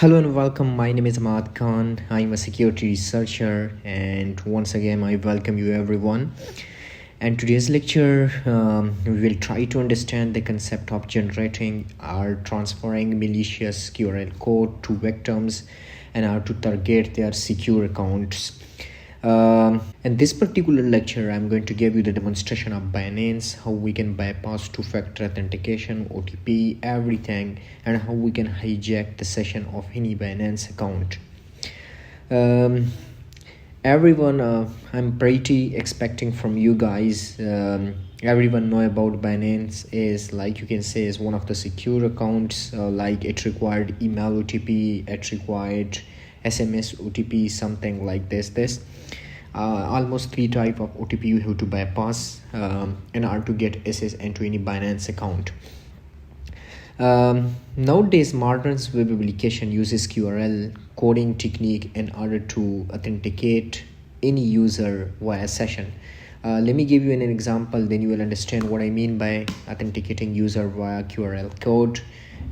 Hello and welcome. My name is Ahmad Khan. I'm a security researcher, and once again, I welcome you everyone. And today's lecture, we will try to understand the concept of generating or transferring malicious QRL code to victims and how to target their secure accounts. In this particular lecture, I'm going to give you the demonstration of Binance, how we can bypass two-factor authentication, OTP, everything, and how we can hijack the session of any Binance account. Everyone, I'm pretty expecting from you guys. Everyone know about Binance is, like you can say, is one of the secure accounts. Like it required email OTP, it required SMS OTP, something like this. Almost three type of OTP you have to bypass in order to get access into any Binance account. Nowadays, modern web application uses QRL coding technique in order to authenticate any user via session. Let me give you an example, then you will understand what I mean by authenticating user via QRL code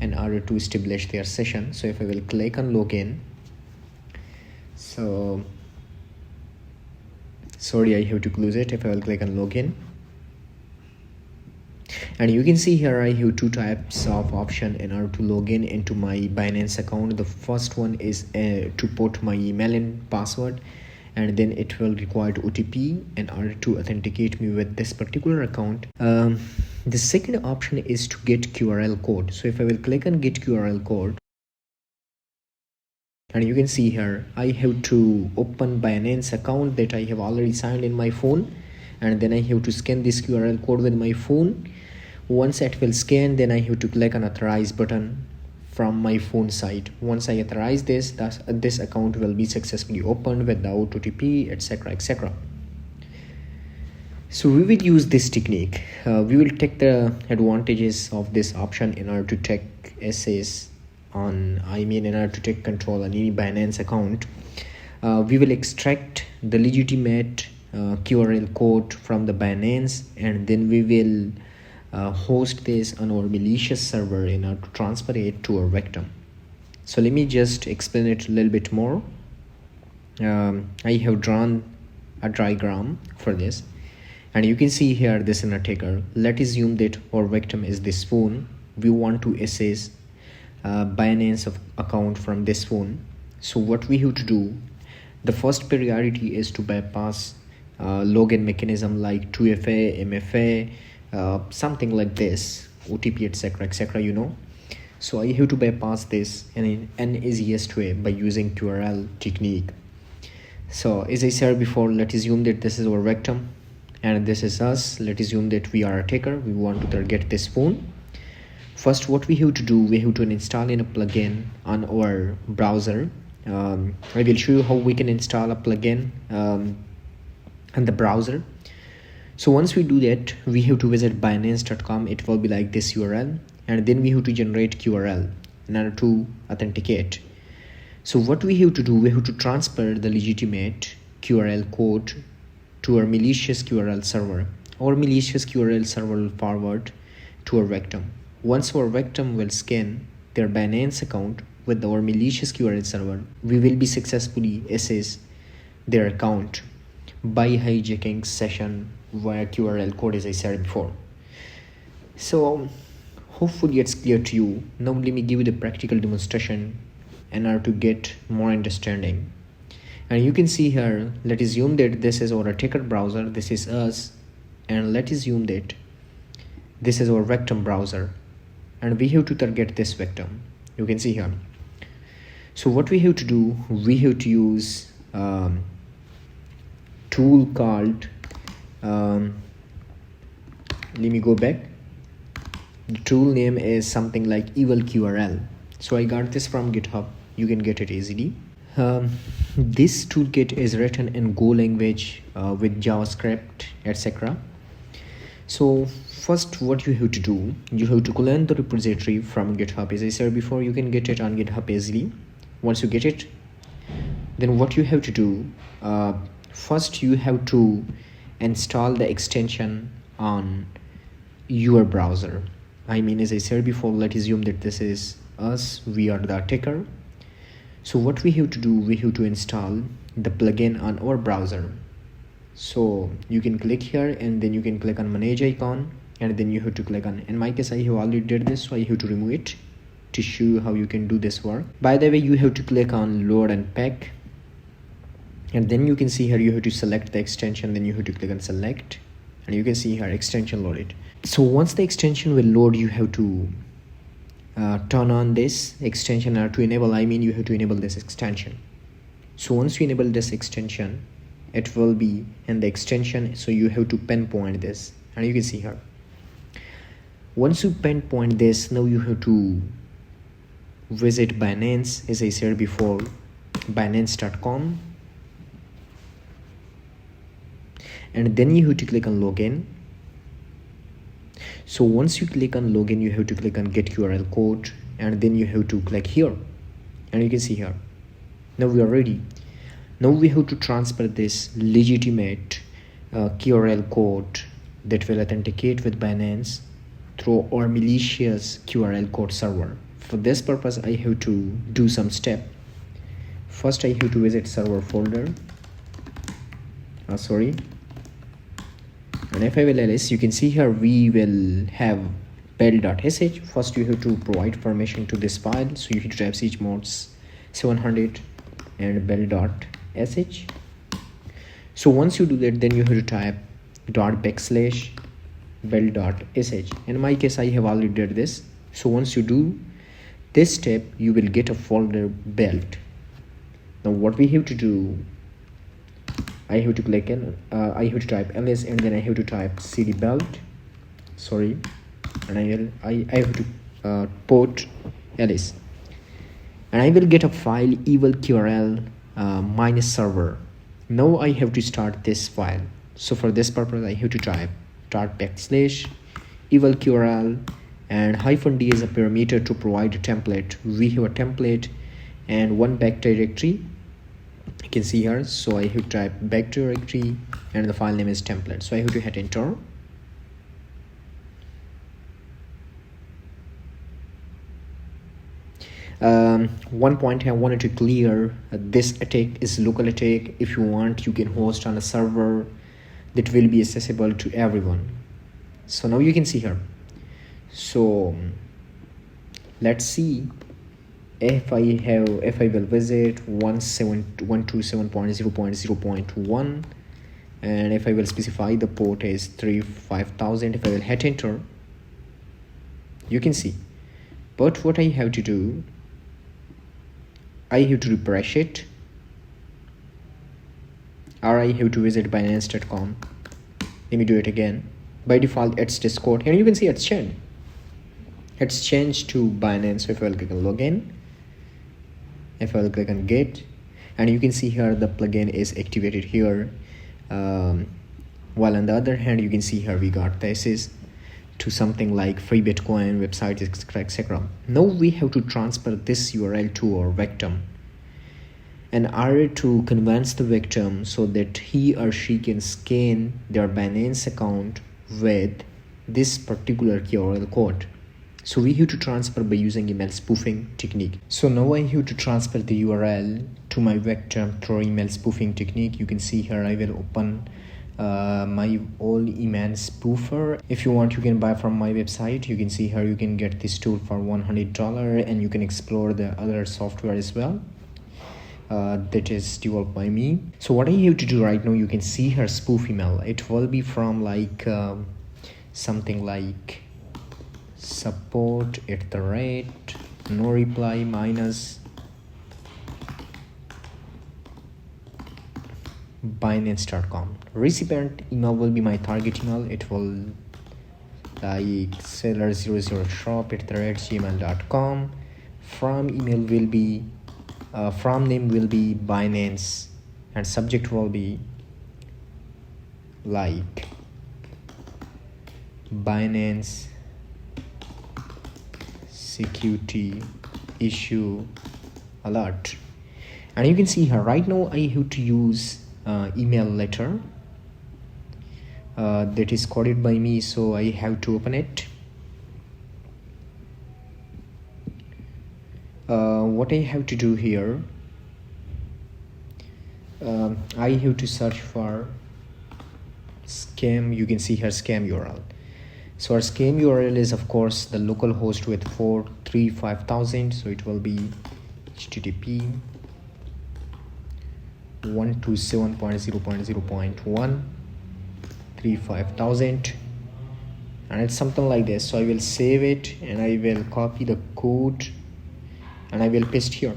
in order to establish their session. So if I will click on login, so sorry, I have to close it. If I will click on login, and you can see here I have two types of option in order to log in into my Binance account. The first one is to put my email and password, and then it will require OTP in order to authenticate me with this particular account. The second option is to get QRL code. So if I will click on get QRL code, and you can see here I have to open Binance account that I have already signed in my phone, and then I have to scan this QRL code with my phone. Once it will scan, then I have to click on authorize button from my phone side. Once I authorize this, this account will be successfully opened without OTP, etc. So we will use this technique. We will take the advantages of this option in order to take access on, in order to take control on any Binance account. We will extract the legitimate QRL code from the Binance, and then we will host this on our malicious server in order to transfer it to our victim. So let me just explain it a little bit more. I have drawn a diagram for this, and you can see here this undertaker. Let's assume that our victim is this phone. We want to access Binance account from this phone. So what we have to do, the first priority is to bypass login mechanism like 2FA, MFA, something like this, OTP, etc. So I have to bypass this in an easiest way by using QRL technique. So as I said before, let's assume that this is our victim and this is us. Let's assume that we are a attacker. We want to target this phone. First, what we have to do, we have to install in a plugin on our browser. I will show you how we can install a plugin on the browser. So once we do that, we have to visit binance.com. It will be like this URL, and then we have to generate QRL in order to authenticate. So what we have to do, we have to transfer the legitimate QRL code to our malicious QRL server. Our malicious QRL server will forward to our victim. Once our victim will scan their Binance account with our malicious QRL server, we will be successfully access their account by hijacking session via QRL code, as I said before. So hopefully it's clear to you. Now let me give you the practical demonstration in order to get more understanding. And you can see here, let's assume that this is our attacker browser, this is us, and let's assume that this is our victim browser, and we have to target this victim. You can see here. So what we have to do, we have to use tool called let me go back. The tool name is something like evil QRL. So I got this from GitHub. You can get it easily. This toolkit is written in Go language with JavaScript, etc. So first, what you have to do, you have to clone the repository from GitHub. As I said before, you can get it on GitHub easily. Once you get it, then what you have to do, first you have to install the extension on your browser. As I said before, let's assume that this is us, we are the attacker. So what we have to do, we have to install the plugin on our browser. So you can click here and then you can click on manage icon, and then you have to click on, in my case I have already did this, so I have to remove it to show you how you can do this work. By the way, you have to click on load and pack, and then you can see here you have to select the extension, then you have to click on select, and you can see here extension loaded. So once the extension will load, you have to turn on this extension, or to enable, I mean you have to enable this extension. So once you enable this extension, it will be in the extension, so you have to pinpoint this, and you can see here once you pinpoint this, now you have to visit Binance, as I said before, binance.com, and then you have to click on login. So once you click on login, you have to click on get QRL code, and then you have to click here, and you can see here now we are ready. Now we have to transfer this legitimate QRL code that will authenticate with Binance through our malicious QRL code server. For this purpose, I have to do some step. First, I have to visit server folder. And if I will ls, you can see here we will have bell.sh. First, you have to provide permission to this file. So you have to type chmod 700 and bell.sh. So once you do that, then you have to type /bell.sh. In my case, I have already did this. So once you do this step, you will get a folder belt. Now what we have to do, I have to click in, I have to type ls, and then I have to type cd belt, and I have to port ls, and I will get a file eval QRL minus server. Now I have to start this file. So for this purpose, I have to type /eval QRL, and -d is a parameter to provide a template. We have a template and one back directory, you can see here. So I have to type back directory, and the file name is template. So I have to hit enter. One point I wanted to clear, this attack is local attack. If you want, you can host on a server that will be accessible to everyone. So now you can see here. So let's see if I will visit 127.0.0.1, and if I will specify the port is 35000, if I will hit enter, you can see. But what I have to do, I have to refresh it, or I have to visit binance.com. Let me do it again. By default it's Discord, and you can see it's changed to Binance. So if I will click on login, if I will click on get, and you can see here the plugin is activated here, while on the other hand you can see here we got the access to something like free Bitcoin website, etc. Now we have to transfer this URL to our victim, in order to convince the victim so that he or she can scan their Binance account with this particular QRL code. So we have to transfer by using email spoofing technique. So now I have to transfer the URL to my victim through email spoofing technique. You can see here I will open my old email spoofer. If you want, you can buy from my website. You can see here you can get this tool for $100, and you can explore the other software as well that is developed by me. So what I have to do right now, you can see her spoof email. It will be from like something like support @ no reply minus binance.com. Recipient email will be my target email. It will like seller00shop@gmail.com. From email will be from name will be Binance, and subject will be like Binance security issue alert. And you can see here right now I have to use email letter that is coded by me, so I have to open it. What I have to do here, I have to search for scam. You can see here scam URL. So our scam URL is of course the local host with 435,000. So it will be http 127.0.0.1 35,000, and it's something like this. So I will save it and I will copy the code and I will paste here.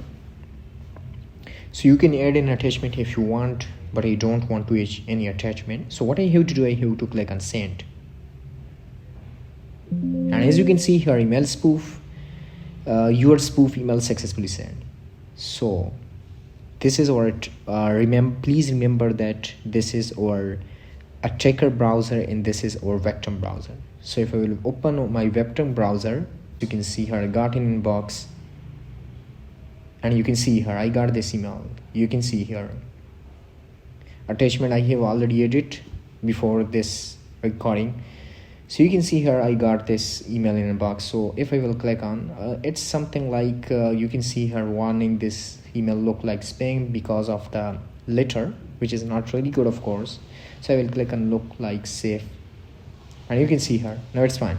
So you can add an attachment if you want, but I don't want to add any attachment. So what I have to do, I have to click on send. And as you can see here, email spoof, your spoof email successfully sent. So this is our please remember that this is our attacker browser and this is our victim browser. So if I will open my victim browser, you can see here I got an inbox, and you can see here I got this email. You can see here attachment I have already added before this recording. So you can see here I got this email in a box. So if I will click on it's something like you can see here warning, this email look like spam because of the letter, which is not really good of course. So I will click on look like safe, and you can see here now it's fine.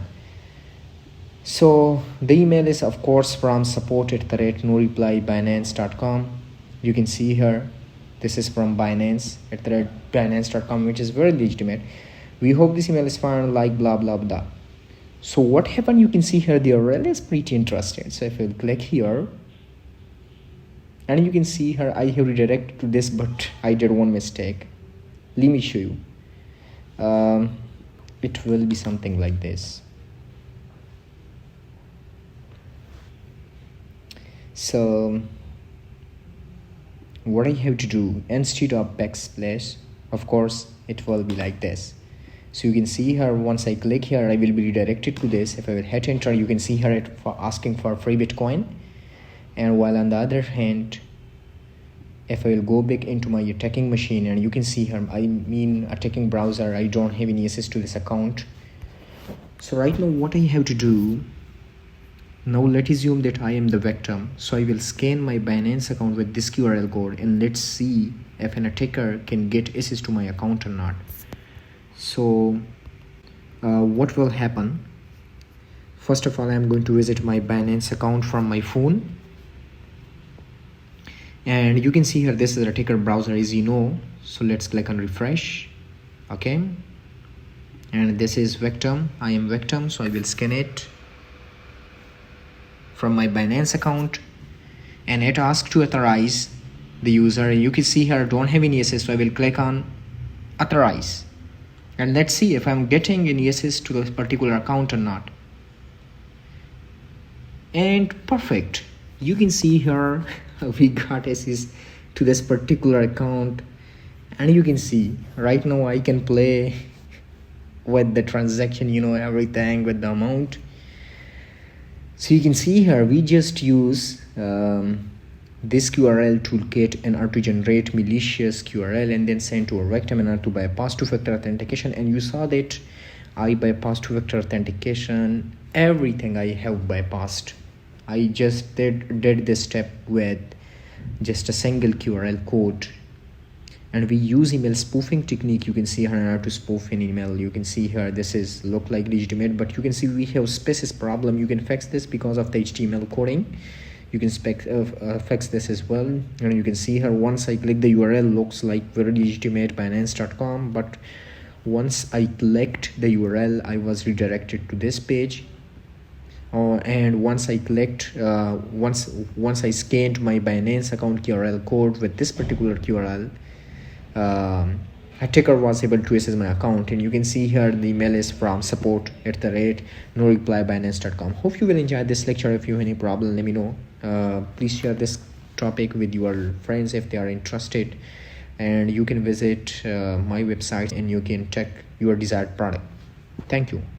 So the email is of course from support@noreply.binance.com. You can see here this is from Binance@binance.com, which is very legitimate. We hope this email is fine, like blah blah blah. So what happened, you can see here the URL is pretty interesting. So if I will click here, and you can see here I have redirected to this, but I did one mistake. Let me show you. It will be something like this. So what I have to do, instead of backsplash, of course it will be like this. So you can see here once I click here I will be redirected to this. If I will hit enter, you can see here it for asking for free Bitcoin. And while on the other hand, if I will go back into my attacking machine, and you can see here attacking browser, I don't have any access to this account. So right now what I have to do, now let's assume that I am the victim. So I will scan my Binance account with this QRL code, and let's see if an attacker can get access to my account or not. So what will happen? First of all, I'm going to visit my Binance account from my phone. And you can see here this is the attacker browser, as you know. So let's click on refresh. Okay, and this is victim. I am victim, so I will scan it from my Binance account, and it asks to authorize the user. And you can see here I don't have any access, so I will click on authorize, and let's see if I'm getting any access to this particular account or not. And perfect, you can see here we got access to this particular account, and you can see right now I can play with the transaction, you know, everything with the amount. So you can see here we just use this QRL toolkit in order to generate malicious QRL and then send to a victim in order to bypass two-factor authentication. And you saw that I bypassed two-factor authentication, everything I have bypassed. I just did this step with just a single QRL code. And we use email spoofing technique. You can see here how to spoof an email. You can see here this is look like legitimate, but you can see we have spaces problem. You can fix this because of the HTML coding. You can fix this as well. And you can see here once I click the URL, looks like very legitimate Binance.com, but once I clicked the URL I was redirected to this page. And once I clicked once I scanned my Binance account QRL code with this particular QRL, attacker was able to access my account. And you can see here the email is from support@noreply.binance.com. Hope you will enjoy this lecture. If you have any problem, let me know. Please share this topic with your friends if they are interested, and you can visit my website and you can check your desired product. Thank you.